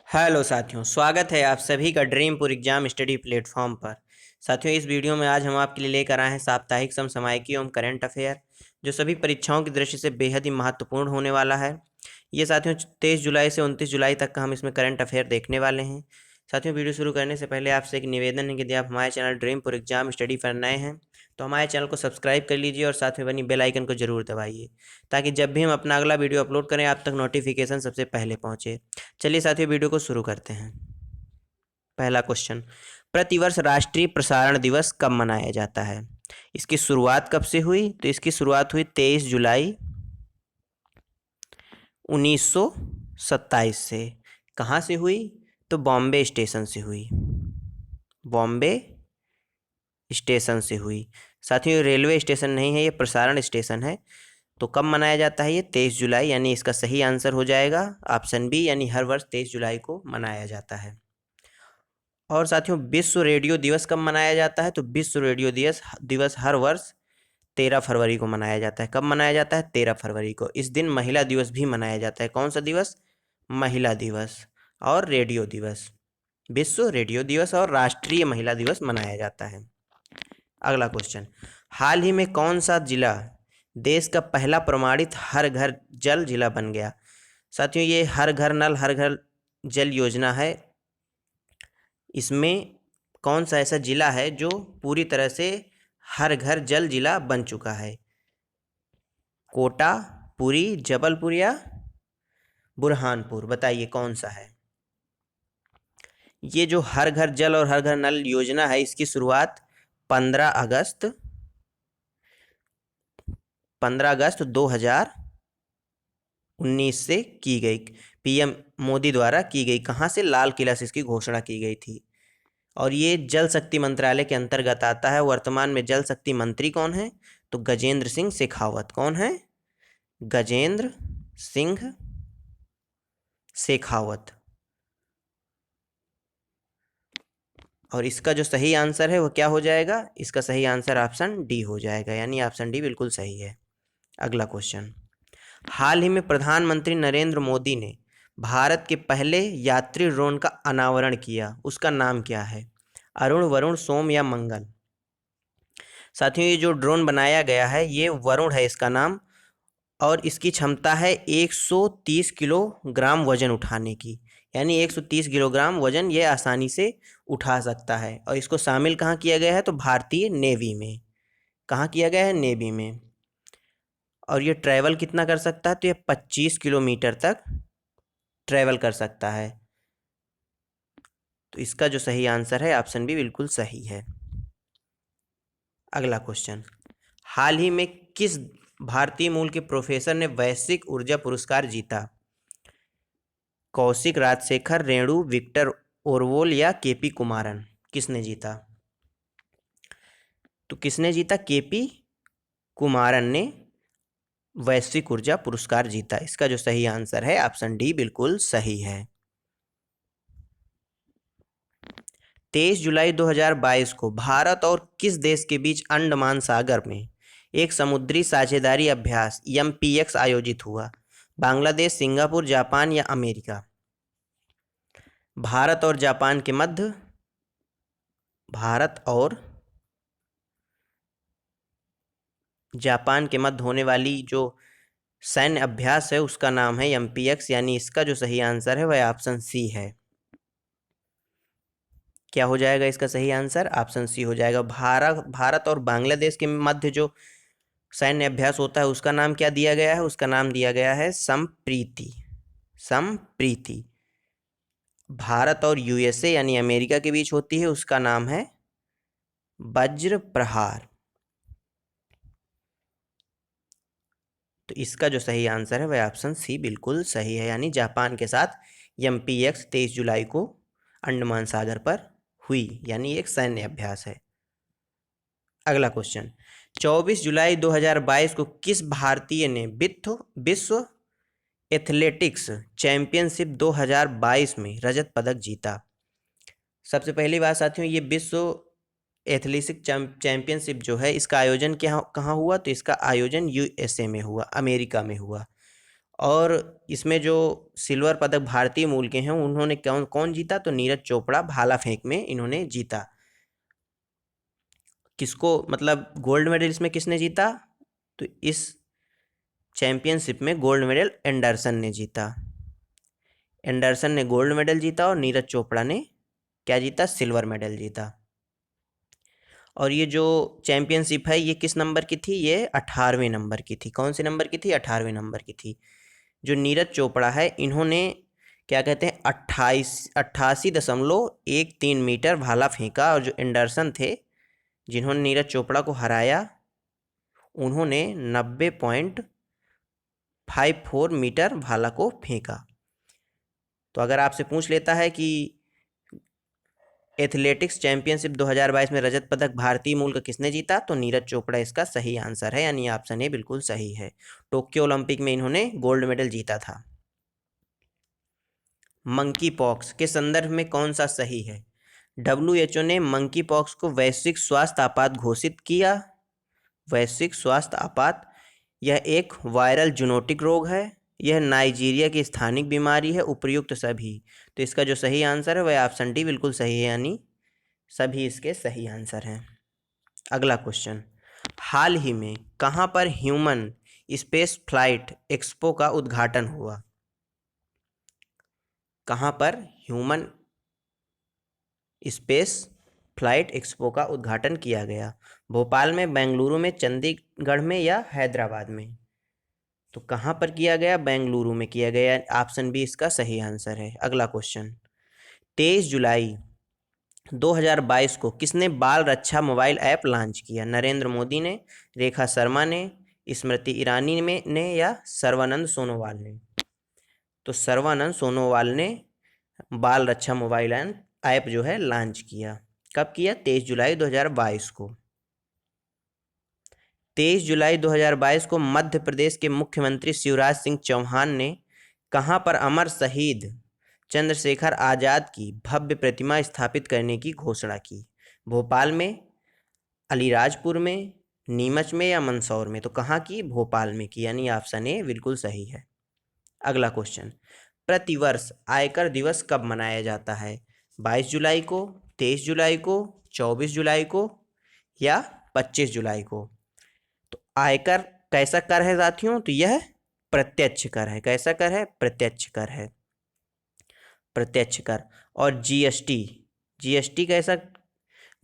Hello साथियों, स्वागत है आप सभी का ड्रीमपुर एग्जाम स्टडी प्लेटफॉर्म पर। साथियों, इस वीडियो में आज हम आपके लिए लेकर आए हैं साप्ताहिक समसामयिकी एवं करंट अफेयर, जो सभी परीक्षाओं की दृष्टि से बेहद ही महत्वपूर्ण होने वाला है। ये साथियों 23 जुलाई से 29 जुलाई तक का हम इसमें करंट अफेयर देखने वाले हैं। साथियों, वीडियो शुरू करने से पहले आपसे एक निवेदन है कि यदि आप हमारे चैनल ड्रीमपुर एग्जाम स्टडी पर नए हैं तो हमारे चैनल को सब्सक्राइब कर लीजिए और साथ में बनी बेल आइकन को जरूर दबाइए, ताकि जब भी हम अपना अगला वीडियो अपलोड करें आप तक नोटिफिकेशन सबसे पहले पहुंचे। चलिए साथियों, वीडियो को शुरू करते हैं। पहला क्वेश्चन, प्रतिवर्ष राष्ट्रीय प्रसारण दिवस कब मनाया जाता है? इसकी शुरुआत कब से हुई? तो इसकी शुरुआत हुई 23 जुलाई 1927 से। कहाँ से हुई? तो बॉम्बे स्टेशन से हुई। बॉम्बे स्टेशन से हुई। साथियों, रेलवे स्टेशन नहीं है, ये प्रसारण स्टेशन है। तो कब मनाया जाता है? ये 23 जुलाई, यानी इसका सही आंसर हो जाएगा ऑप्शन बी, यानी हर वर्ष 23 जुलाई को मनाया जाता है। और साथियों, विश्व रेडियो दिवस कब मनाया जाता है? तो विश्व रेडियो दिवस हर वर्ष 13 फरवरी को मनाया जाता है। कब मनाया जाता है? 13 फरवरी को। इस दिन महिला दिवस भी मनाया जाता है। कौन सा दिवस? महिला दिवस और रेडियो दिवस। विश्व रेडियो दिवस और राष्ट्रीय महिला दिवस मनाया जाता है। अगला क्वेश्चन, हाल ही में कौन सा जिला देश का पहला प्रमाणित हर घर जल जिला बन गया? साथियों, ये हर घर नल हर घर जल योजना है। इसमें कौन सा ऐसा जिला है जो पूरी तरह से हर घर जल जिला बन चुका है? कोटा, पुरी, जबलपुर या बुरहानपुर? बताइए कौन सा है। ये जो हर घर जल और हर घर नल योजना है, इसकी शुरुआत 15 अगस्त 2019 से की गई। पीएम मोदी द्वारा की गई। कहाँ से? लाल किला से इसकी घोषणा की गई थी। और ये जल शक्ति मंत्रालय के अंतर्गत आता है। वर्तमान में जल शक्ति मंत्री कौन है? तो गजेंद्र सिंह शेखावत। कौन है? गजेंद्र सिंह शेखावत। और इसका जो सही आंसर है वो क्या हो जाएगा? इसका सही आंसर ऑप्शन डी हो जाएगा, यानी ऑप्शन डी बिल्कुल सही है। अगला क्वेश्चन, हाल ही में प्रधानमंत्री नरेंद्र मोदी ने भारत के पहले यात्री ड्रोन का अनावरण किया, उसका नाम क्या है? अरुण, वरुण, सोम या मंगल? साथियों, ये जो ड्रोन बनाया गया है ये वरुण है इसका नाम, और इसकी क्षमता है 130 किलोग्राम वजन उठाने की। यानी 130 किलोग्राम वजन ये आसानी से उठा सकता है। और इसको शामिल कहाँ किया गया है? तो भारतीय नेवी में। कहाँ किया गया है? नेवी में। और ये ट्रैवल कितना कर सकता है? तो ये 25 किलोमीटर तक ट्रैवल कर सकता है। तो इसका जो सही आंसर है ऑप्शन बी बिल्कुल सही है। अगला क्वेश्चन, हाल ही में किस भारतीय मूल के प्रोफेसर ने वैश्विक ऊर्जा पुरस्कार जीता? कौशिक, राजशेखर, रेणु, विक्टर ओरवोल या केपी कुमारन? किसने जीता? तो किसने जीता? केपी कुमारन ने वैश्विक ऊर्जा पुरस्कार जीता। इसका जो सही आंसर है ऑप्शन डी बिल्कुल सही है। 23 जुलाई 2022 को भारत और किस देश के बीच अंडमान सागर में एक समुद्री साझेदारी अभ्यास MPX आयोजित हुआ? बांग्लादेश, सिंगापुर, जापान या अमेरिका? भारत और जापान के मध्य भारत और जापान के मध्य होने वाली जो सैन्य अभ्यास है उसका नाम है MPX, यानी इसका जो सही आंसर है वह ऑप्शन सी है। क्या हो जाएगा इसका सही आंसर? ऑप्शन सी हो जाएगा। भारत और बांग्लादेश के मध्य जो सैन्य अभ्यास होता है उसका नाम क्या दिया गया है? उसका नाम दिया गया है संप्रीति। संप्रीति। भारत और USA यानी अमेरिका के बीच होती है, उसका नाम है वज्र प्रहार। तो इसका जो सही आंसर है वह ऑप्शन सी बिल्कुल सही है, यानी जापान के साथ MPX 23 जुलाई को अंडमान सागर पर हुई, यानी एक सैन्य अभ्यास है। अगला क्वेश्चन, 24 जुलाई 2022 को किस भारतीय ने विश्व एथलेटिक्स चैंपियनशिप 2022 में रजत पदक जीता? सबसे पहली बात साथियों, ये विश्व एथलेटिक्स चैंपियनशिप जो है इसका आयोजन कहाँ हुआ? तो इसका आयोजन USA में हुआ, अमेरिका में हुआ। और इसमें जो सिल्वर पदक भारतीय मूल के हैं उन्होंने कौन कौन जीता, तो नीरज चोपड़ा भाला फेंक में इन्होंने जीता। किसको मतलब गोल्ड मेडल इसमें किसने जीता, तो इस चैंपियनशिप में गोल्ड मेडल एंडरसन ने जीता। एंडरसन ने गोल्ड मेडल जीता और नीरज चोपड़ा ने क्या जीता, सिल्वर मेडल जीता। और ये जो चैंपियनशिप है ये किस नंबर की थी, ये 18वें नंबर की थी। कौन से नंबर की थी, 18वें नंबर की थी। जो नीरज चोपड़ा है इन्होंने क्या कहते हैं 88.13 मीटर भाला फेंका, और जो एंडरसन थे जिन्होंने नीरज चोपड़ा को हराया उन्होंने 90.54 मीटर भाला को फेंका। तो अगर आपसे पूछ लेता है कि एथलेटिक्स चैंपियनशिप 2022 में रजत पदक भारतीय मूल का किसने जीता, तो नीरज चोपड़ा इसका सही आंसर है, यानी ऑप्शन ए बिल्कुल सही है। टोक्यो ओलंपिक में इन्होंने गोल्ड मेडल जीता था। मंकी पॉक्स के संदर्भ में कौन सा सही है, WHO ने मंकी पॉक्स को वैश्विक स्वास्थ्य आपात घोषित किया। वैश्विक स्वास्थ्य आपात, यह एक वायरल जूनोटिक रोग है, यह नाइजीरिया की स्थानिक बीमारी है, उपर्युक्त सभी। तो इसका जो सही आंसर है वह ऑप्शन डी बिल्कुल सही है, यानी सभी इसके सही आंसर हैं। अगला क्वेश्चन, हाल ही में कहाँ पर ह्यूमन स्पेस फ्लाइट एक्सपो का उद्घाटन हुआ। कहाँ पर ह्यूमन स्पेस फ्लाइट एक्सपो का उद्घाटन किया गया, भोपाल में, बेंगलुरु में, चंडीगढ़ में या हैदराबाद में। तो कहाँ पर किया गया, बेंगलुरु में किया गया, ऑप्शन बी इसका सही आंसर है। अगला क्वेश्चन, 23 जुलाई 2022 को किसने बाल रक्षा मोबाइल ऐप लॉन्च किया, नरेंद्र मोदी ने, रेखा शर्मा ने, स्मृति ईरानी ने या सर्बानंद सोनोवाल ने। तो सर्बानंद सोनोवाल ने बाल रक्षा मोबाइल ऐप जो है लॉन्च किया। कब किया, 23 जुलाई 2022 को। 23 जुलाई 2022 को मध्य प्रदेश के मुख्यमंत्री शिवराज सिंह चौहान ने कहाँ पर अमर शहीद चंद्रशेखर आजाद की भव्य प्रतिमा स्थापित करने की घोषणा की, भोपाल में, अलीराजपुर में, नीमच में या मंदसौर में। तो कहाँ की, भोपाल में की, यानी ऑप्शन ए बिल्कुल सही है। अगला क्वेश्चन, प्रतिवर्ष आयकर दिवस कब मनाया जाता है, 22 जुलाई को, 23 जुलाई को, 24 जुलाई को या 25 जुलाई को। तो आयकर कैसा कर है साथियों, तो यह प्रत्यक्ष कर है। कैसा कर है, प्रत्यक्ष कर है, प्रत्यक्ष कर। और जीएसटी, जीएसटी कैसा,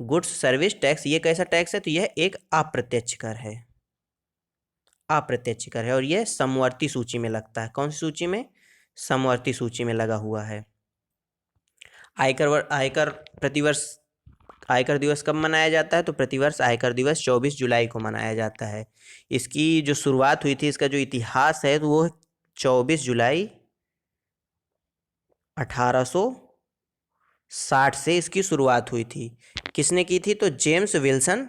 गुड्स सर्विस टैक्स, ये कैसा टैक्स है, तो यह एक अप्रत्यक्ष कर है, अप्रत्यक्ष कर है, और यह समवर्ती सूची में लगता है। कौन सी सूची में, समवर्ती सूची में लगा हुआ है। आयकर प्रतिवर्ष आयकर दिवस कब मनाया जाता है, तो प्रतिवर्ष आयकर दिवस 24 जुलाई को मनाया जाता है। इसकी जो शुरुआत हुई थी, इसका जो इतिहास है, तो वो 24 जुलाई 1860 से इसकी शुरुआत हुई थी। किसने की थी, तो जेम्स विल्सन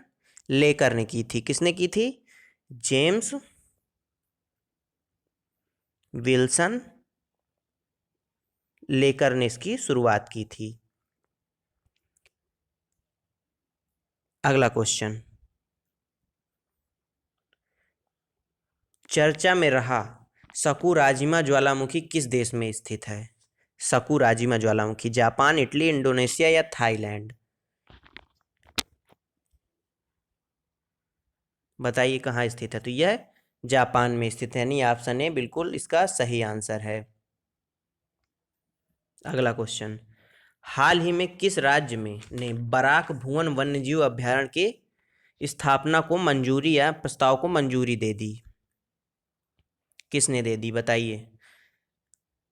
लेकर ने की थी। किसने की थी, जेम्स विल्सन लेकर ने इसकी शुरुआत की थी। अगला क्वेश्चन, चर्चा में रहा सकुराजिमा ज्वालामुखी किस देश में स्थित है, सकुराजिमा ज्वालामुखी, जापान, इटली, इंडोनेशिया या थाईलैंड। बताइए कहाँ स्थित है, तो यह जापान में स्थित है, यानी ऑप्शन ए बिल्कुल इसका सही आंसर है। अगला क्वेश्चन, हाल ही में किस राज्य में ने बराक भुवन वन्यजीव अभयारण्य के स्थापना को मंजूरी या प्रस्ताव को मंजूरी दे दी। किसने दे दी, बताइए।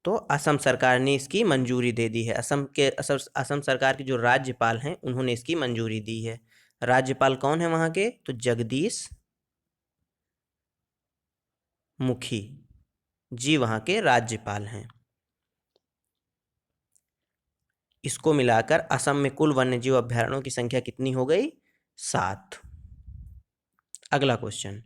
तो असम सरकार ने इसकी मंजूरी दे दी है। असम सरकार के जो राज्यपाल हैं उन्होंने इसकी मंजूरी दी है। राज्यपाल कौन है वहाँ के, तो जगदीश मुखी जी वहाँ के राज्यपाल हैं। इसको मिलाकर असम में कुल वन्यजीव अभयारण्यों की संख्या कितनी हो गई, 7। अगला क्वेश्चन,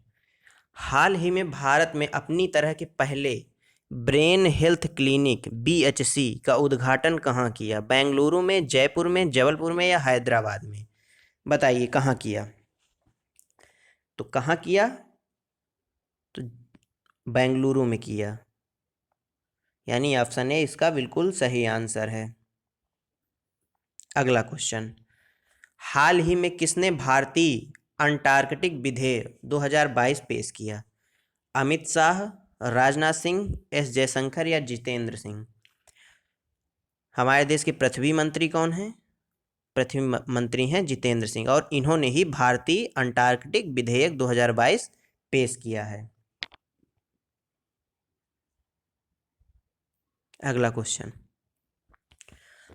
हाल ही में भारत में अपनी तरह के पहले ब्रेन हेल्थ क्लिनिक BHC का उद्घाटन कहाँ किया, बेंगलुरु में, जयपुर में, जबलपुर में या हैदराबाद में। बताइए कहाँ किया, तो कहाँ किया, तो बेंगलुरु में किया। यानी ऑप्शन ए इसका बिल्कुल सही आंसर है। अगला क्वेश्चन, हाल ही में किसने भारतीय अंटार्कटिक विधेयक 2022 पेश किया? अमित शाह, राजनाथ सिंह, एस जयशंकर या जितेंद्र सिंह? हमारे देश के पृथ्वी मंत्री कौन हैं? पृथ्वी मंत्री हैं जितेंद्र सिंह, और इन्होंने ही भारतीय अंटार्कटिक विधेयक 2022 पेश किया है। अगला क्वेश्चन,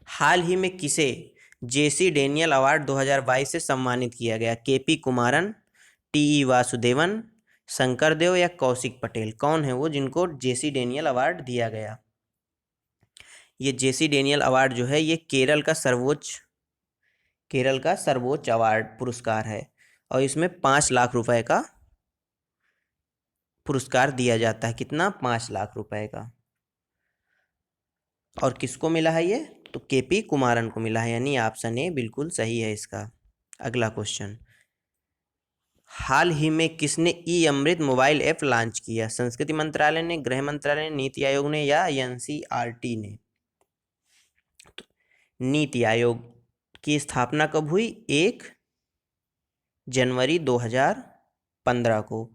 हाल ही में किसे जेसी डेनियल अवार्ड 2022 से सम्मानित किया गया? केपी कुमारन, टीई वासुदेवन, शंकर देव या कौशिक पटेल? कौन है वो जिनको जेसी डेनियल अवार्ड दिया गया? ये जेसी डेनियल अवार्ड जो है ये केरल का सर्वोच्च अवार्ड पुरस्कार है, और इसमें 5 लाख रुपए का पुरस्कार दिया जाता है। कितना? 5 लाख रुपए का। और किसको मिला है ये? तो केपी कुमारन को मिला है, यानी ऑप्शन ए बिल्कुल सही है इसका। अगला क्वेश्चन, हाल ही में किसने ई अमृत मोबाइल ऐप लॉन्च किया? संस्कृति मंत्रालय ने, गृह मंत्रालय ने, नीति आयोग ने या एनसीईआरटी ने? तो नीति आयोग की स्थापना कब हुई? 1 जनवरी 2015 को।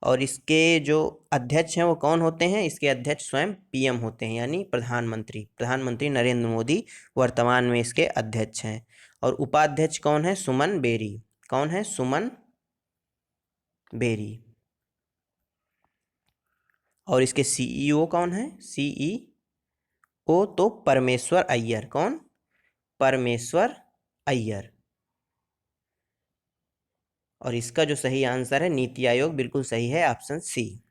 और इसके जो अध्यक्ष हैं वो कौन होते हैं? इसके अध्यक्ष स्वयं पीएम होते हैं, यानी प्रधानमंत्री नरेंद्र मोदी वर्तमान में इसके अध्यक्ष हैं। और उपाध्यक्ष कौन है? सुमन बेरी। कौन है? सुमन बेरी। और इसके सीईओ कौन है? सीईओ तो परमेश्वर अय्यर। कौन? परमेश्वर अय्यर। और इसका जो सही आंसर है नीति आयोग, बिल्कुल सही है, ऑप्शन सी।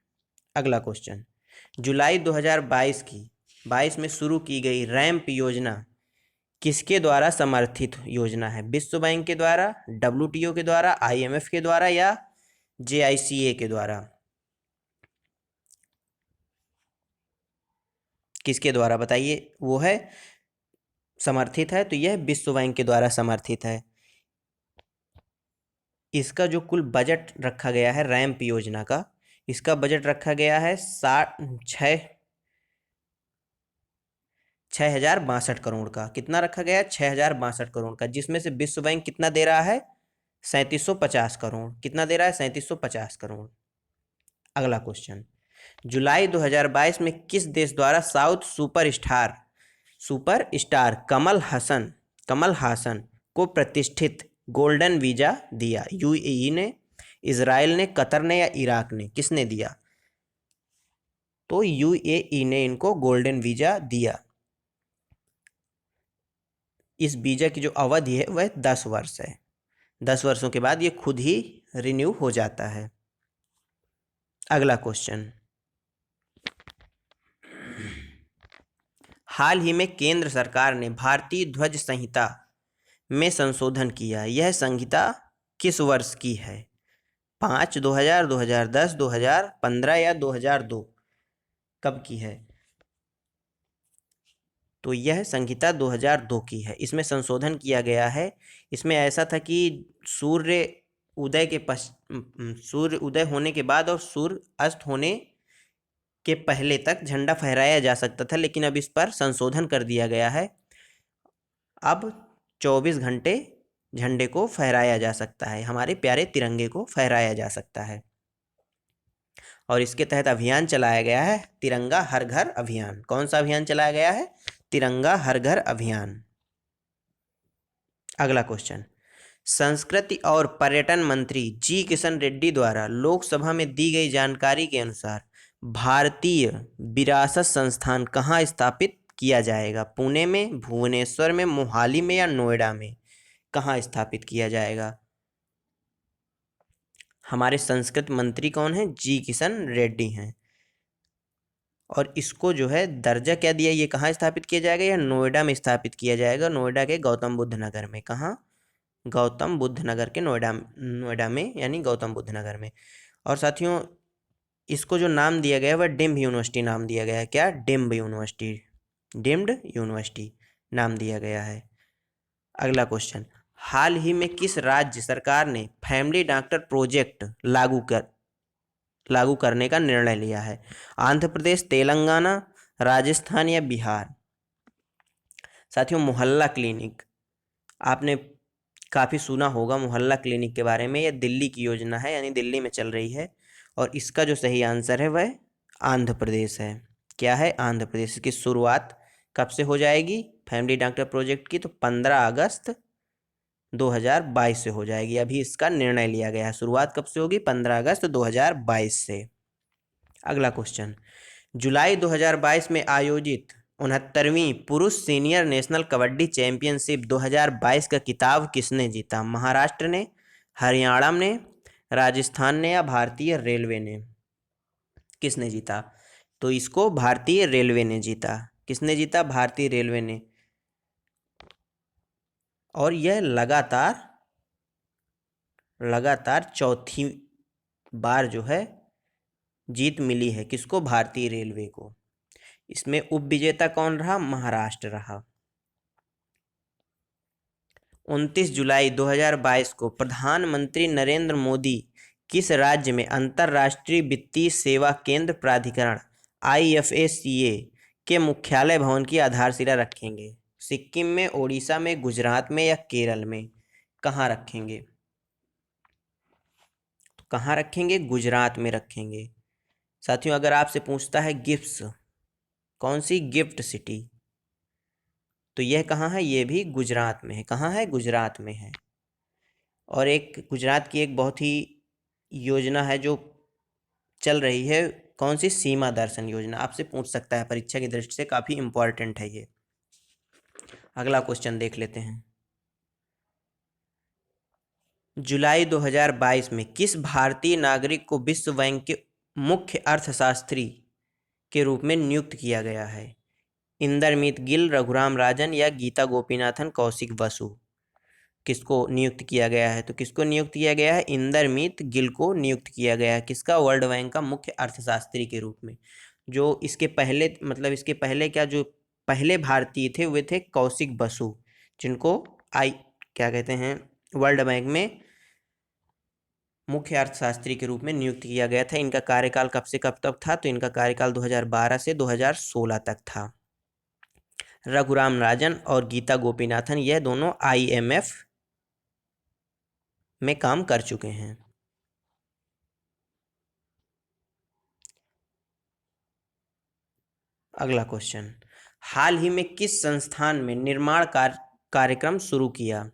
अगला क्वेश्चन, जुलाई 2022 में शुरू की गई रैंप योजना किसके द्वारा समर्थित योजना है? विश्व बैंक के द्वारा, डब्ल्यूटीओ के द्वारा, आईएमएफ के द्वारा या जेआईसीए के द्वारा? किसके द्वारा बताइए? वो है समर्थित है, तो यह विश्व बैंक के द्वारा समर्थित है। इसका जो कुल बजट रखा गया है रैंप योजना का, इसका बजट रखा गया है 6,062 करोड़ का। कितना रखा गया है? 6,062 करोड़ का, जिसमें से विश्व बैंक कितना दे रहा है? 3750 करोड़। कितना दे रहा है? 3750 करोड़। अगला क्वेश्चन, जुलाई 2022 में किस देश द्वारा साउथ सुपरस्टार कमल हासन को प्रतिष्ठित गोल्डन वीजा दिया? यूएई ने, इजराइल ने, कतर ने या इराक ने? किसने दिया? तो यूएई ने इनको गोल्डन वीजा दिया। इस वीजा की जो अवधि है वह 10 वर्ष है। 10 वर्षों के बाद ये खुद ही रिन्यू हो जाता है। अगला क्वेश्चन, हाल ही में केंद्र सरकार ने भारतीय ध्वज संहिता में संशोधन किया। यह संहिता किस वर्ष की है? 5, 2000, 2010, 2015 या 2002? कब की है? तो यह संहिता 2002 की है। इसमें संशोधन किया गया है। इसमें ऐसा था कि सूर्य उदय होने के बाद और सूर्य अस्त होने के पहले तक झंडा फहराया जा सकता था, लेकिन अब इस पर संशोधन कर दिया गया है। अब 24 घंटे झंडे को फहराया जा सकता है, हमारे प्यारे तिरंगे को फहराया जा सकता है। और इसके तहत अभियान चलाया गया है, तिरंगा हर घर अभियान। कौन सा अभियान चलाया गया है? तिरंगा हर घर अभियान। अगला क्वेश्चन, संस्कृति और पर्यटन मंत्री जी किशन रेड्डी द्वारा लोकसभा में दी गई जानकारी के अनुसार भारतीय विरासत संस्थान कहाँ स्थापित किया जाएगा? पुणे में, भुवनेश्वर में, मोहाली में या नोएडा में? कहाँ स्थापित किया जाएगा? हमारे संस्कृत मंत्री कौन हैं? जी किशन रेड्डी हैं। और इसको जो है दर्जा क्या दिया? ये कहाँ स्थापित किया जाएगा? या नोएडा में स्थापित किया जाएगा, नोएडा के गौतम बुद्ध नगर में। कहाँ? गौतम बुद्ध नगर के नोएडा में, यानी गौतम बुद्ध नगर में। और साथियों, इसको जो नाम दिया गया है वह डिम्ड यूनिवर्सिटी नाम दिया गया है। क्या? डिम्ड यूनिवर्सिटी नाम दिया गया है। अगला क्वेश्चन, हाल ही में किस राज्य सरकार ने फैमिली डॉक्टर प्रोजेक्ट लागू करने का निर्णय लिया है? आंध्र प्रदेश, तेलंगाना, राजस्थान या बिहार? साथियों, मोहल्ला क्लिनिक आपने काफ़ी सुना होगा मोहल्ला क्लिनिक के बारे में। यह दिल्ली की योजना है, यानी दिल्ली में चल रही है। और इसका जो सही आंसर है वह आंध्र प्रदेश है। क्या है? आंध्र प्रदेश। इसकी शुरुआत कब से हो जाएगी फैमिली डॉक्टर प्रोजेक्ट की? तो 15 अगस्त 2022 से हो जाएगी। अभी इसका निर्णय लिया गया है। शुरुआत कब से होगी? 15 अगस्त 2022 से। अगला क्वेश्चन, जुलाई 2022 में आयोजित 69वीं पुरुष सीनियर नेशनल कबड्डी चैंपियनशिप 2022 का खिताब किसने जीता? महाराष्ट्र ने, हरियाणा ने, राजस्थान ने या भारतीय रेलवे ने? किसने जीता? तो इसको भारतीय रेलवे ने जीता। किसने जीता? भारतीय रेलवे ने। और यह लगातार चौथी बार जो है जीत मिली है। किसको? भारतीय रेलवे को। इसमें उप विजेता कौन रहा? महाराष्ट्र रहा। 29 जुलाई 2022 को प्रधानमंत्री नरेंद्र मोदी किस राज्य में अंतर्राष्ट्रीय वित्तीय सेवा केंद्र प्राधिकरण IFACA के मुख्यालय भवन की आधारशिला रखेंगे? सिक्किम में, ओडिशा में, गुजरात में या केरल में? कहाँ रखेंगे? तो कहाँ रखेंगे? गुजरात में रखेंगे। साथियों, अगर आपसे पूछता है गिफ्ट्स, कौन सी गिफ्ट सिटी, तो यह कहाँ है? ये भी गुजरात में है। कहाँ है? गुजरात में है। और एक गुजरात की एक बहुत ही योजना है जो चल रही है, कौन सी? सीमा दर्शन योजना। आपसे पूछ सकता है, परीक्षा की दृष्टि से काफ़ी इंपॉर्टेंट है ये। अगला क्वेश्चन देख लेते हैं। जुलाई 2022 में किस भारतीय नागरिक को विश्व बैंक के मुख्य अर्थशास्त्री के रूप में नियुक्त किया गया है? इंदरमीत गिल, रघुराम राजन या गीता गोपीनाथन कौशिक बसु? किसको नियुक्त किया गया है? तो किसको नियुक्त किया गया है? इंदरमीत गिल को नियुक्त किया गया है। किसका? वर्ल्ड बैंक का मुख्य अर्थशास्त्री के रूप में। जो इसके पहले, मतलब इसके पहले क्या, जो पहले भारतीय थे वे थे कौशिक बसु, जिनको क्या कहते हैं, वर्ल्ड बैंक में मुख्य अर्थशास्त्री के रूप में नियुक्त किया गया था। इनका कार्यकाल कब से कब तक था? तो इनका कार्यकाल 2012 से 2016 तक था। रघुराम राजन और गीता गोपीनाथन यह दोनों IMF में काम कर चुके हैं। अगला क्वेश्चन, हाल ही में किस संस्थान में निर्माण कार्यक्रम शुरू किया?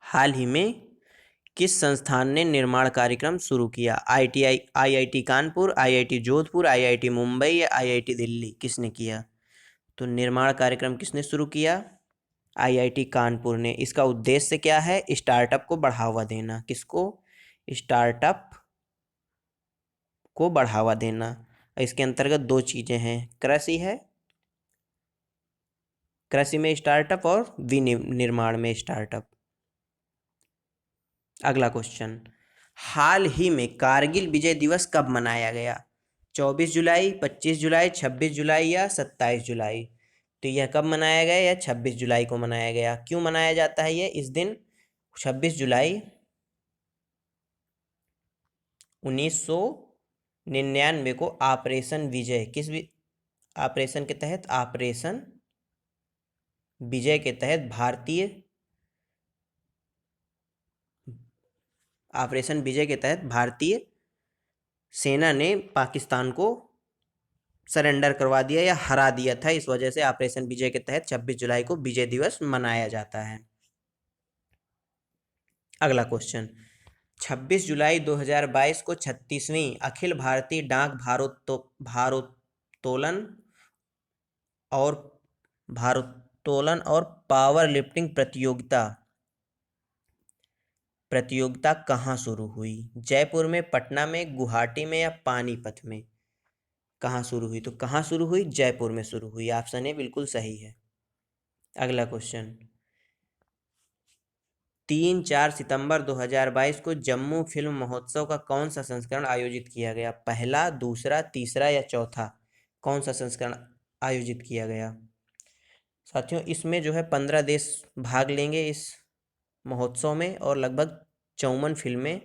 हाल ही में किस संस्थान ने निर्माण कार्यक्रम शुरू किया? IIT Kanpur, IIT Jodhpur, IIT Mumbai या IIT दिल्ली? किसने किया? तो निर्माण कार्यक्रम किसने शुरू किया? IIT कानपुर ने। इसका उद्देश्य क्या है? स्टार्टअप को बढ़ावा देना। किसको? स्टार्टअप को बढ़ावा देना। इसके अंतर्गत दो चीज़ें हैं, कृषि है, कृषि में स्टार्टअप और विनिर्माण में स्टार्टअप। अगला क्वेश्चन, हाल ही में कारगिल विजय दिवस कब मनाया गया? 24 जुलाई, 25 जुलाई, 26 जुलाई या 27 जुलाई? तो यह कब मनाया गया? यह 26 जुलाई को मनाया गया। क्यों मनाया जाता है ये इस दिन? 26 जुलाई 1999 को ऑपरेशन विजय, ऑपरेशन के तहत, ऑपरेशन विजय के तहत ऑपरेशन विजय के तहत भारतीय सेना ने पाकिस्तान को सरेंडर करवा दिया या हरा दिया था। इस वजह से ऑपरेशन विजय के तहत 26 जुलाई को विजय दिवस मनाया जाता है। अगला क्वेश्चन, 26 जुलाई 2022 को 36वीं अखिल भारतीय डाक भारोत्तोलन और पावर लिफ्टिंग प्रतियोगिता कहाँ शुरू हुई? जयपुर में, पटना में, गुवाहाटी में या पानीपत में? कहाँ शुरू हुई? तो कहाँ शुरू हुई? जयपुर में शुरू हुई। ऑप्शन ए बिल्कुल सही है। अगला क्वेश्चन, 3-4 सितंबर 2022 को जम्मू फिल्म महोत्सव का कौन सा संस्करण आयोजित किया गया? पहला, दूसरा, तीसरा या चौथा? कौन सा संस्करण आयोजित किया गया? साथियों, इसमें जो है 15 देश भाग लेंगे इस महोत्सव में और लगभग 54 फिल्में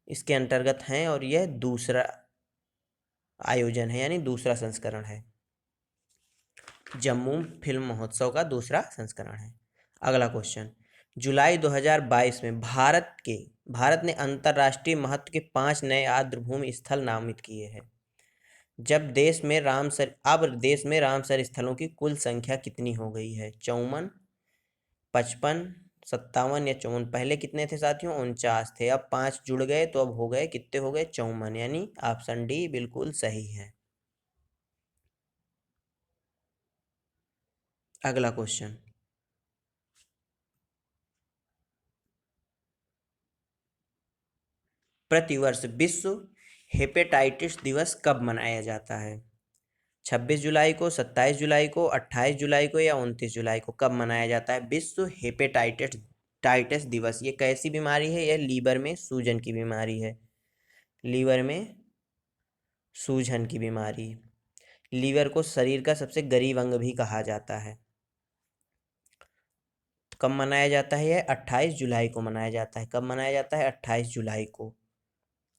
इसके अंतर्गत हैं और यह दूसरा आयोजन है, यानी दूसरा संस्करण है। जम्मू फिल्म महोत्सव का दूसरा संस्करण है। अगला क्वेश्चन, जुलाई 2022 में भारत ने अंतर्राष्ट्रीय महत्व के 5 नए आर्द्रभूमि स्थल नामित किए हैं। अब देश में रामसर स्थलों की कुल संख्या कितनी हो गई है? 54, 55, 57 या 54? पहले कितने थे साथियों? 49 थे। अब 5 जुड़ गए तो अब हो गए, कितने हो गए? 54, यानी ऑप्शन डी बिल्कुल सही है। अगला क्वेश्चन, प्रतिवर्ष विश्व हेपेटाइटिस दिवस कब मनाया जाता है? 26 जुलाई को, 27 जुलाई को, 28 जुलाई को या 29 जुलाई को? कब मनाया जाता है विश्व हेपेटाइटिस दिवस? ये कैसी बीमारी है? यह लीवर में सूजन की बीमारी है। लीवर में सूजन की बीमारी। लीवर को शरीर का सबसे गरीब अंग भी कहा जाता है। कब मनाया जाता है? यह 28 जुलाई को मनाया जाता है। कब मनाया जाता है? 28 जुलाई को।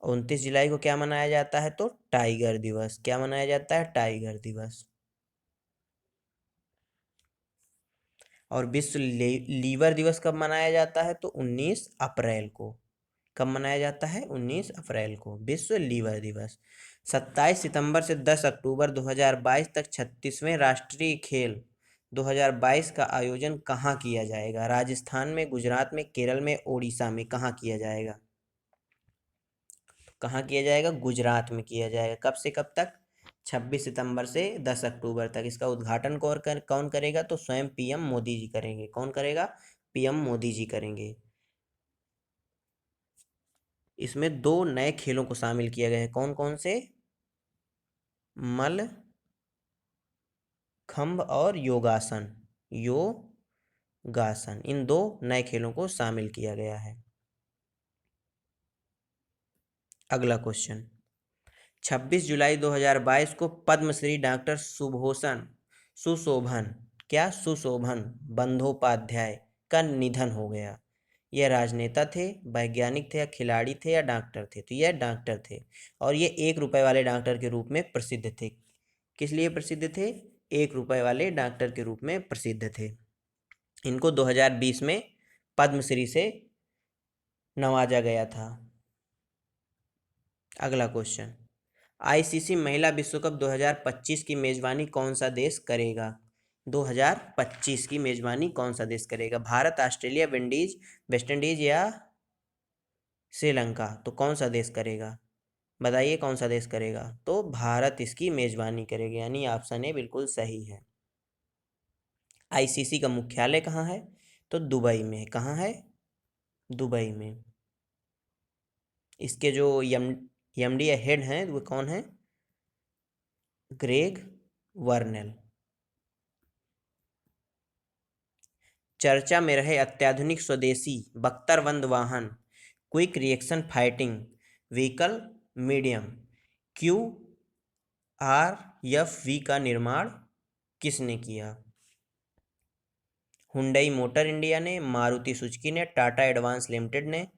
29 जुलाई को क्या मनाया जाता है? तो टाइगर दिवस। क्या मनाया जाता है? टाइगर दिवस। और विश्व लीवर दिवस कब मनाया जाता है? तो 19 अप्रैल को। कब मनाया जाता है? 19 अप्रैल को विश्व लीवर दिवस। 27 सितंबर से 10 अक्टूबर 2022 तक 36वें राष्ट्रीय खेल 2022 का आयोजन कहाँ किया जाएगा? राजस्थान में, गुजरात में, केरल में, ओडिशा में? कहाँ किया जाएगा? कहाँ किया जाएगा? गुजरात में किया जाएगा। कब से कब तक? 26 सितंबर से 10 अक्टूबर तक। इसका उद्घाटन कौन करेगा? तो स्वयं पीएम मोदी जी करेंगे। कौन करेगा? पीएम मोदी जी करेंगे। इसमें 2 नए खेलों को शामिल किया गया है। कौन कौन से? मल खंभ और योगासन, इन 2 नए खेलों को शामिल किया गया है। अगला क्वेश्चन, 26 जुलाई 2022 को पद्मश्री डॉक्टर सुशोभन बंदोपाध्याय का निधन हो गया। यह राजनेता थे, वैज्ञानिक थे, या खिलाड़ी थे, या डॉक्टर थे? तो यह डॉक्टर थे, और ये 1 रुपए वाले डॉक्टर के रूप में प्रसिद्ध थे। किस लिए प्रसिद्ध थे? 1 रुपए वाले डॉक्टर के रूप में प्रसिद्ध थे। इनको 2020 में पद्मश्री से नवाजा गया था। अगला क्वेश्चन, आईसीसी महिला विश्व कप 2025 की मेजबानी कौन सा देश करेगा? 2025 की मेजबानी कौन सा देश करेगा? Bharat, Australia, Windies, West Indies या श्रीलंका? तो कौन सा देश करेगा? बताइए कौन सा देश करेगा? तो भारत इसकी मेजबानी करेगा, यानी ऑप्शन ए बिल्कुल सही है। आईसीसी का मुख्यालय कहाँ है? तो दुबई में। कहाँ है? दुबई में। इसके जो एमडी या हेड हैं वो कौन है? ग्रेग वर्नेल। चर्चा में रहे अत्याधुनिक स्वदेशी बख्तरबंद वाहन quick reaction fighting vehicle medium QRF-V का निर्माण किसने किया? हुंडई मोटर इंडिया ने, मारुति सुजुकी ने, टाटा एडवांस लिमिटेड ने,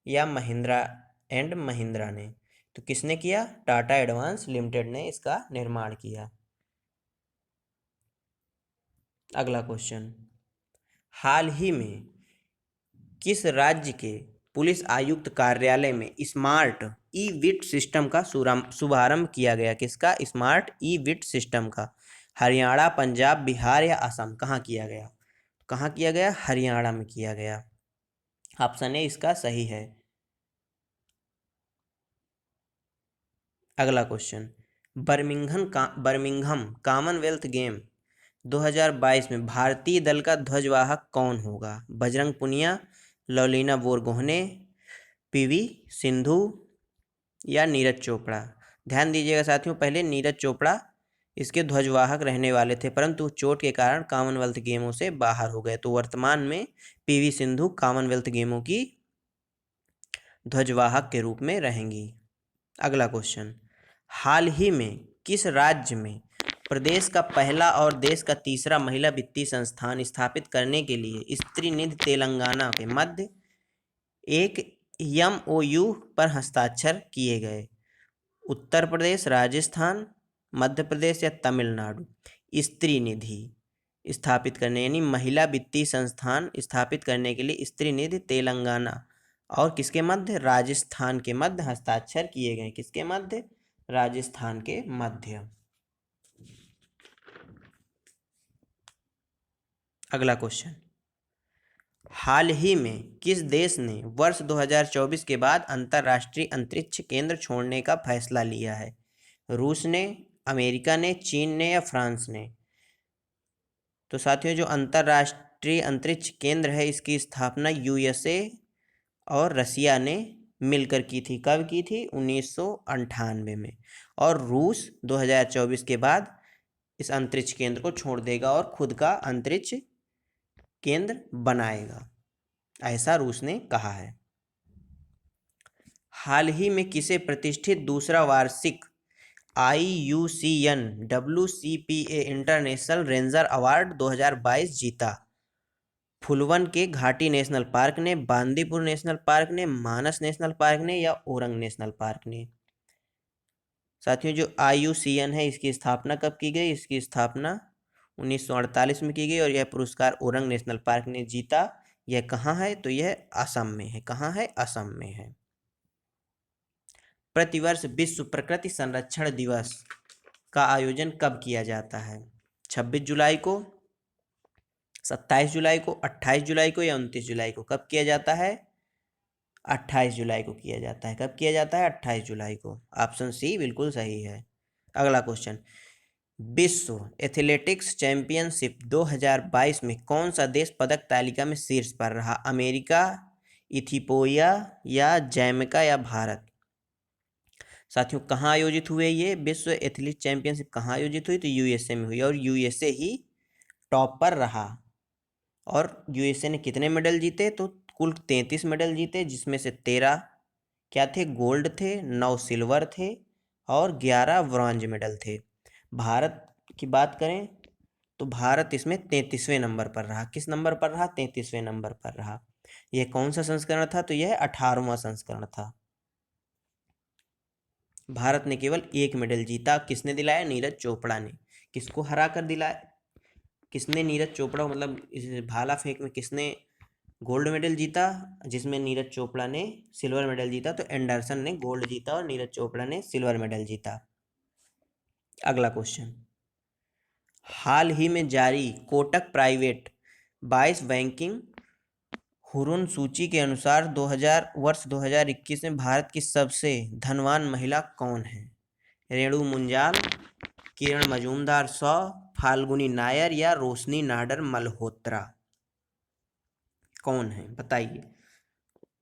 या महिंद्रा ने? तो किसने किया? टाटा एडवांस लिमिटेड ने इसका निर्माण किया। अगला क्वेश्चन, हाल ही में किस राज्य के पुलिस आयुक्त कार्यालय में स्मार्ट ई विट सिस्टम का शुभारंभ किया गया? किसका? स्मार्ट ई विट सिस्टम का। हरियाणा, पंजाब, बिहार या असम? कहाँ किया गया? कहाँ किया गया? हरियाणा में किया गया। ऑप्शन ए इसका सही है। अगला क्वेश्चन, बर्मिंघम कॉमनवेल्थ गेम 2022 में भारतीय दल का ध्वजवाहक कौन होगा? बजरंग पुनिया, लवलीना बोरगोहने, पीवी सिंधु या नीरज चोपड़ा? ध्यान दीजिएगा साथियों, पहले नीरज चोपड़ा इसके ध्वजवाहक रहने वाले थे, परंतु चोट के कारण कॉमनवेल्थ गेमों से बाहर हो गए। तो वर्तमान में पीवी सिंधु कॉमनवेल्थ गेमों की ध्वजवाहक के रूप में रहेंगी। अगला क्वेश्चन, हाल ही में किस राज्य में प्रदेश का पहला और देश का तीसरा महिला वित्तीय संस्थान स्थापित करने के लिए स्त्री निधि तेलंगाना के मध्य एक MOU पर हस्ताक्षर किए गए? उत्तर प्रदेश, राजस्थान, मध्य प्रदेश या तमिलनाडु। स्त्री निधि स्थापित करने यानी महिला वित्तीय संस्थान स्थापित करने के लिए स्त्री निधि तेलंगाना और किसके मध्य, राजस्थान के मध्य हस्ताक्षर किए गए। किसके मध्य, राजस्थान के मध्य। अगला क्वेश्चन, हाल ही में किस देश ने वर्ष 2024 के बाद अंतर्राष्ट्रीय अंतरिक्ष केंद्र छोड़ने का फैसला लिया है? रूस ने, अमेरिका ने, चीन ने या फ्रांस ने? तो साथियों, जो अंतर्राष्ट्रीय अंतरिक्ष केंद्र है इसकी स्थापना यूएसए और रसिया ने मिलकर की थी। कब की थी? 1998 में। और रूस 2024 के बाद इस अंतरिक्ष केंद्र को छोड़ देगा और खुद का अंतरिक्ष केंद्र बनाएगा, ऐसा रूस ने कहा है। हाल ही में किसे प्रतिष्ठित दूसरा वार्षिक IUCN WCPA international ranger award 2022 जीता? फुलवन के घाटी नेशनल पार्क ने, बांदीपुर नेशनल पार्क ने, मानस नेशनल पार्क ने या ओरंग नेशनल पार्क ने? साथियों, जो IUCN है इसकी स्थापना कब की गई? इसकी स्थापना 1948 में की गई और यह पुरस्कार ओरंग नेशनल पार्क ने जीता। यह कहाँ है? तो यह असम में है। कहाँ है? असम में है। प्रतिवर्ष विश्व प्रकृति संरक्षण दिवस का आयोजन कब किया जाता है? 26 जुलाई को, 27 जुलाई को, 28 जुलाई को या 29 जुलाई को? कब किया जाता है? 28 जुलाई को किया जाता है। कब किया जाता है? 28 जुलाई को। ऑप्शन सी बिल्कुल सही है। अगला क्वेश्चन, विश्व एथलेटिक्स चैंपियनशिप 2022 में कौन सा देश पदक तालिका में शीर्ष पर रहा? अमेरिका, इथियोपिया या जैमेका या भारत? साथियों, कहाँ आयोजित हुए ये विश्व एथलीट चैंपियनशिप? कहाँ आयोजित हुई? तो यूएसए में हुई और यूएसए ही टॉप पर रहा। और यूएसए ने कितने मेडल जीते? तो कुल 33 मेडल जीते, जिसमें से 13 क्या थे? गोल्ड थे, 9 सिल्वर थे और 11 ब्रॉन्ज मेडल थे। भारत की बात करें तो भारत इसमें 33वें नंबर पर रहा। किस नंबर पर रहा? 33वें नंबर पर रहा। यह कौन सा संस्करण था? तो यह 18वां संस्करण था। भारत ने केवल एक मेडल जीता। किसने दिलाया? नीरज चोपड़ा ने। किसको हरा कर दिलाया? किसने? नीरज चोपड़ा, मतलब इस भाला फेंक में किसने गोल्ड मेडल जीता? जिसमें नीरज चोपड़ा ने सिल्वर मेडल जीता। तो एंडरसन ने गोल्ड जीता और नीरज चोपड़ा ने सिल्वर मेडल जीता। अगला क्वेश्चन, हाल ही में जारी कोटक प्राइवेट 22 बैंकिंग हुरुन सूची के अनुसार वर्ष 2021 में भारत की सबसे धनवान महिला कौन है? रेणु मुंजाल, किरण मजूमदार 100, फाल्गुनी नायर या रोशनी नाडर मल्होत्रा? कौन है बताइए?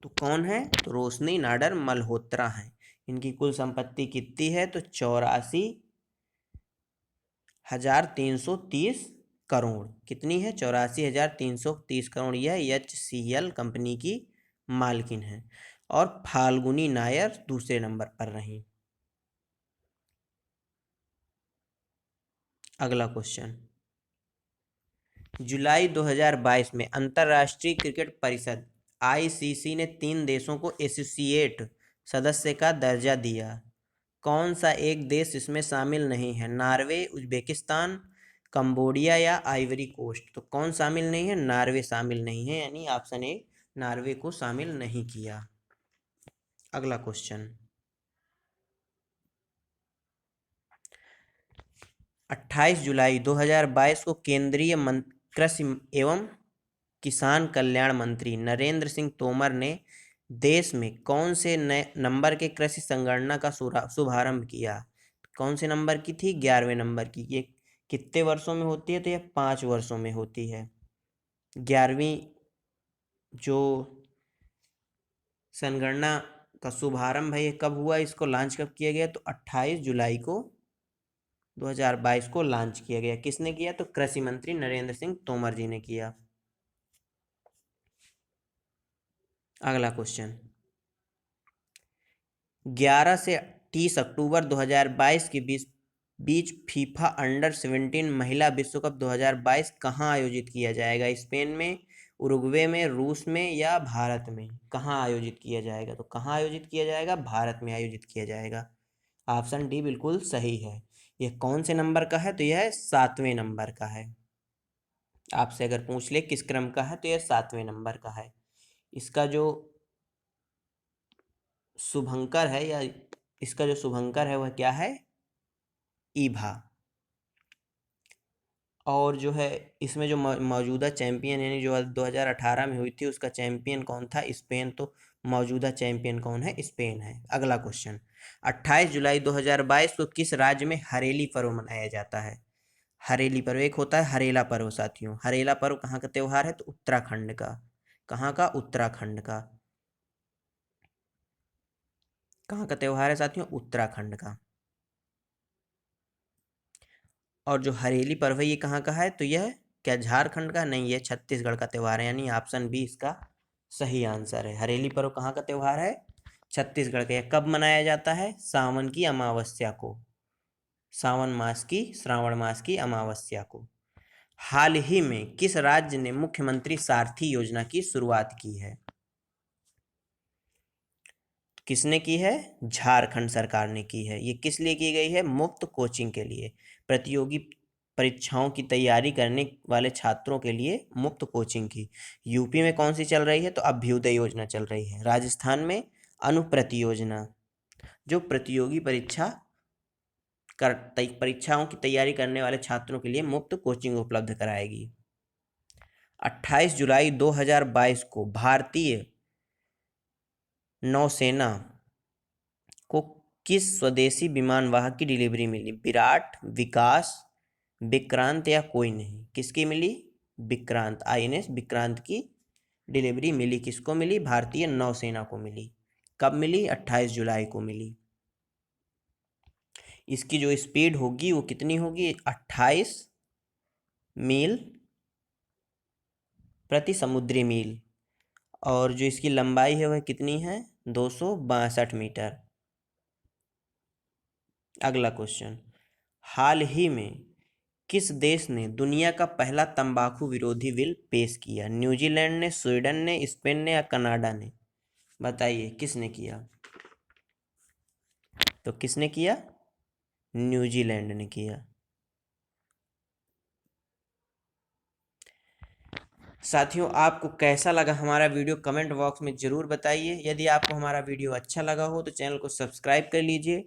तो कौन है? तो रोशनी नाडर मल्होत्रा है। इनकी कुल संपत्ति कितनी है? तो 84,330 करोड़। कितनी है? 84,330 करोड़। यह HCL कंपनी की मालकिन है और फाल्गुनी नायर दूसरे नंबर पर रही। अगला क्वेश्चन, जुलाई 2022 में अंतर्राष्ट्रीय क्रिकेट परिषद ICC ने 3 देशों को एसोसिएट सदस्य का दर्जा दिया। कौन सा एक देश इसमें शामिल नहीं है? नॉर्वे, उज्बेकिस्तान, कंबोडिया या आइवरी कोस्ट? तो कौन शामिल नहीं है? नॉर्वे शामिल नहीं है, यानी ऑप्शन ए नॉर्वे को शामिल नहीं किया। अगला क्वेश्चन, 28 जुलाई 2022 को केंद्रीय कृषि एवं किसान कल्याण मंत्री नरेंद्र सिंह तोमर ने देश में कौन से नए नंबर के कृषि संगणना का शुभारंभ किया? कौन से नंबर की थी? 11वें नंबर की। ये कितने वर्षों में होती है? तो यह 5 वर्षों में होती है। 11वीं जो संगणना का शुभारंभ है ये कब हुआ? इसको लॉन्च कब किया गया? तो 28 जुलाई को 2022 को लॉन्च किया गया। किसने किया? तो कृषि मंत्री नरेंद्र सिंह तोमर जी ने किया। अगला क्वेश्चन, 11 से 30 अक्टूबर 2022 के बीच फीफा अंडर-17 महिला विश्व कप 2022 कहाँ आयोजित किया जाएगा? स्पेन में, उरुग्वे में, रूस में या भारत में? कहाँ आयोजित किया जाएगा? तो कहाँ आयोजित किया जाएगा? भारत में आयोजित किया जाएगा। ऑप्शन डी बिल्कुल सही है। यह कौन से नंबर का है? तो यह 7वें नंबर का है। आपसे अगर पूछ ले किस क्रम का है तो यह 7वें नंबर का है। इसका जो शुभंकर है या इसका जो शुभंकर है वह क्या है? ईभा। और जो है इसमें जो मौजूदा चैंपियन यानी जो 2018 में हुई थी उसका चैंपियन कौन था? स्पेन। तो मौजूदा चैंपियन कौन है? स्पेन है। अगला क्वेश्चन, 28 जुलाई 2022 को किस राज्य में हरेली पर्व मनाया जाता है? हरेली पर्व एक होता है हरेला पर्व साथियों। हरेला पर्व कहाँ का त्योहार है? तो उत्तराखंड का। कहाँ का? उत्तराखंड का। कहाँ का त्योहार है साथियों? उत्तराखंड का। और जो हरेली पर्व है ये कहाँ का है? तो यह क्या झारखंड का? नहीं, यह छत्तीसगढ़ का त्योहार है, यानी ऑप्शन बी इसका सही आंसर है। हरेली पर्व कहाँ का त्योहार है? छत्तीसगढ़ का। यह कब मनाया जाता है? सावन की अमावस्या को। श्रावण मास की अमावस्या को। हाल ही में किस राज्य ने मुख्यमंत्री सारथी योजना की शुरुआत की है? किसने की है? झारखंड सरकार ने की है। ये किस लिए की गई है? मुफ्त कोचिंग के लिए। प्रतियोगी परीक्षाओं की तैयारी करने वाले छात्रों के लिए मुफ्त कोचिंग की। यूपी में कौन सी चल रही है? तो अभ्युदय योजना चल रही है। राजस्थान में अनुप्रति योजना, जो प्रतियोगी परीक्षाओं की तैयारी करने वाले छात्रों के लिए मुफ्त कोचिंग उपलब्ध कराएगी। 28 जुलाई 2022 को भारतीय नौसेना को किस स्वदेशी विमान वाहक की डिलीवरी मिली? विराट, विकास, विक्रांत या कोई नहीं? किसकी मिली? विक्रांत। आईएनएस विक्रांत की डिलीवरी मिली। किसको मिली? भारतीय नौसेना को मिली। कब मिली? 28 जुलाई को मिली। इसकी जो स्पीड होगी वो कितनी होगी? 28 मील प्रति समुद्री मील। और जो इसकी लंबाई है वह कितनी है? 262 मीटर। अगला क्वेश्चन, हाल ही में किस देश ने दुनिया का पहला तंबाकू विरोधी बिल पेश किया? न्यूजीलैंड ने, स्वीडन ने, स्पेन ने या कनाडा ने? बताइए किसने किया? तो किसने किया? न्यूजीलैंड ने किया। साथियों आपको कैसा लगा हमारा वीडियो कमेंट बॉक्स में ज़रूर बताइए। यदि आपको हमारा वीडियो अच्छा लगा हो तो चैनल को सब्सक्राइब कर लीजिए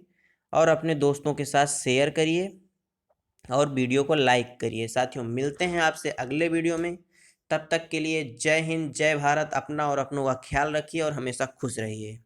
और अपने दोस्तों के साथ शेयर करिए और वीडियो को लाइक करिए। साथियों मिलते हैं आपसे अगले वीडियो में। तब तक के लिए जय हिंद, जय भारत। अपना और अपनों का ख्याल रखिए और हमेशा खुश रहिए।